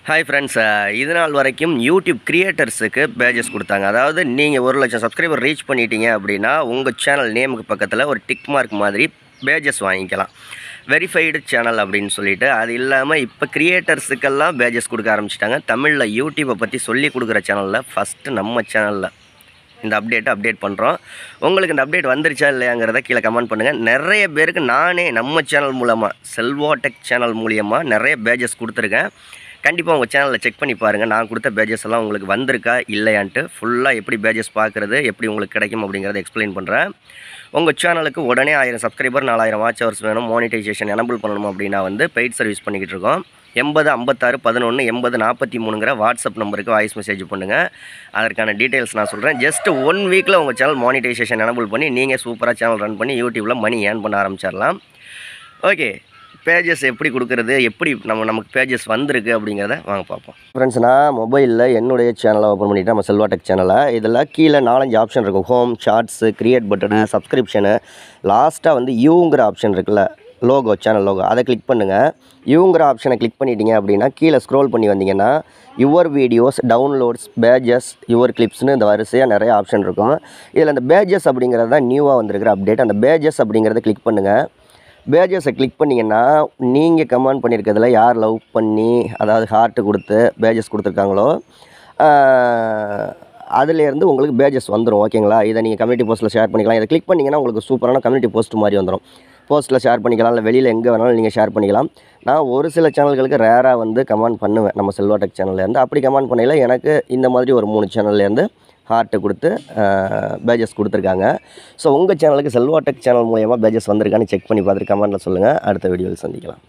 Hi friends, இது நாள் வரைக்கும் யூடியூப் கிரியேட்டர்ஸுக்கு பேஜஸ் கொடுத்தாங்க. அதாவது நீங்கள் 1,00,000 சப்ஸ்கிரைபர் ரீச் பண்ணிட்டீங்க அப்படின்னா உங்கள் சேனல் நேமுக்கு பக்கத்தில் ஒரு டிக் மார்க் மாதிரி பேஜஸ் வாங்கிக்கலாம். வெரிஃபைடு சேனல் அப்படின்னு சொல்லிட்டு. அது இல்லாமல் இப்போ கிரியேட்டர்ஸுக்கெல்லாம் பேஜஸ் கொடுக்க ஆரம்பிச்சிட்டாங்க. தமிழில் யூடியூப்பை பற்றி சொல்லி கொடுக்குற சேனலில் ஃபஸ்ட்டு நம்ம சேனலில் இந்த அப்டேட் பண்ணுறோம். உங்களுக்கு இந்த அப்டேட் வந்துருச்சா இல்லையாங்கிறத கீழே கமெண்ட் பண்ணுங்கள். நிறைய பேருக்கு நானே நம்ம சேனல் மூலமாக செல்வா டெக் சேனல் மூலியமாக நிறைய பேஜஸ் கொடுத்துருக்கேன். கண்டிப்பாக உங்கள் சேனலில் செக் பண்ணி பாருங்கள். நான் கொடுத்த பேஜஸ் எல்லாம் உங்களுக்கு வந்திருக்கா இல்லையான்ட்டு ஃபுல்லாக எப்படி பேஜஸ் பார்க்குறது, எப்படி உங்களுக்கு கிடைக்கும் அப்படிங்கிறத எக்ஸ்பிளைன் பண்ணுறேன். உங்கள் சேனலுக்கு உடனே 1000 சப்ஸ்கிரைபர் 4000 வாட்ச் ஹவர்ஸ் வேணும், மானிட்டைசேஷன் எனபிள் பண்ணணும் அப்படின்னா பெய்ட் சர்வீஸ் பண்ணிக்கிட்டு இருக்கோம். 80 56 11 80 43ங்கிற வாட்ஸ்அப் நம்பருக்கு வாய்ஸ் மெசேஜ் பண்ணுங்கள். அதற்கான டீட்டெயில்ஸ் நான் சொல்கிறேன். ஜஸ்ட் 1 வீக்கில் உங்கள் சேனல் மானிட்டைசேஷன் எனபிள் பண்ணி நீங்கள் சூப்பராக சேனல் ரன் பண்ணி யூடியூப்பில் மணி ஏர்ன் பண்ண ஆரம்பிச்சிடலாம். ஓகே, பேஜஸ் எப்படி கொடுக்குறது, எப்படி நமக்கு பேஜஸ் வந்திருக்கு அப்படிங்கிறத வாங்க பார்ப்போம். ஃப்ரெண்ட்ஸ், நான் மொபைலில் என்னுடைய சேனலை ஓப்பன் பண்ணிவிட்டு நம்ம செல்வா டெக் சேனலை இதில் கீழே 4-5 ஆப்ஷன் இருக்கும். Home, shorts, create button, subscription, லாஸ்ட்டாக யூங்கிற ஆப்ஷன் இருக்குல்ல, லோகோ, சேனல் லோகோ, அதை கிளிக் பண்ணுங்கள். யூங்கிற ஆப்ஷனை கிளிக் பண்ணிட்டீங்க அப்படின்னா கீழே ஸ்க்ரோல் பண்ணி வந்தீங்கன்னா your videos, downloads, pages, your கிளிப்ஸ்னு இந்த வரிசையாக நிறைய ஆப்ஷன் இருக்கும். இதில் அந்த பேஜஸ் அப்படிங்கிறது தான் நியூவாக வந்திருக்கிற அப்டேட். அந்த பேஜஸ் அப்படிங்கிறத கிளிக் பண்ணுங்கள். பேஜஸை கிளிக் பண்ணிங்கன்னா நீங்கள் கமெண்ட் பண்ணியிருக்கிறதுல யார் லவ் பண்ணி, அதாவது ஹார்ட்டு கொடுத்து பேஜஸ் கொடுத்துருக்காங்களோ அதுலேருந்து உங்களுக்கு பேஜஸ் வந்துடும். ஓகேங்களா? இதை நீங்கள் கம்யூனிட்டி போஸ்ட்டில் ஷேர் பண்ணிக்கலாம். இதை கிளிக் பண்ணிங்கன்னா உங்களுக்கு சூப்பரான கம்யூனிட்டி போஸ்ட் மாதிரி வந்துடும். போஸ்ட்டில் ஷேர் பண்ணிக்கலாம், இல்லை வெளியில் எங்கே வேணாலும் நீங்கள் ஷேர் பண்ணிக்கலாம். நான் ஒரு சில சேனல்களுக்கு ரேராக கமெண்ட் பண்ணுவேன் நம்ம செல்வா டெக் சேனல்லேருந்து. அப்படி கமெண்ட் பண்ணல எனக்கு இந்த மாதிரி ஒரு 3 சேனல்லேருந்து ஹார்ட்டு கொடுத்து பேஜஸ் கொடுத்துருக்காங்க. ஸோ உங்கள் சேனலுக்கு செல்வா டெக் சேனல் மூலமாக பேஜஸ் வந்திருக்கான்னு செக் பண்ணி பார்த்துட்டு கமெண்ட்டில் சொல்லுங்கள். அடுத்த வீடியோவில் சந்திக்கலாம்.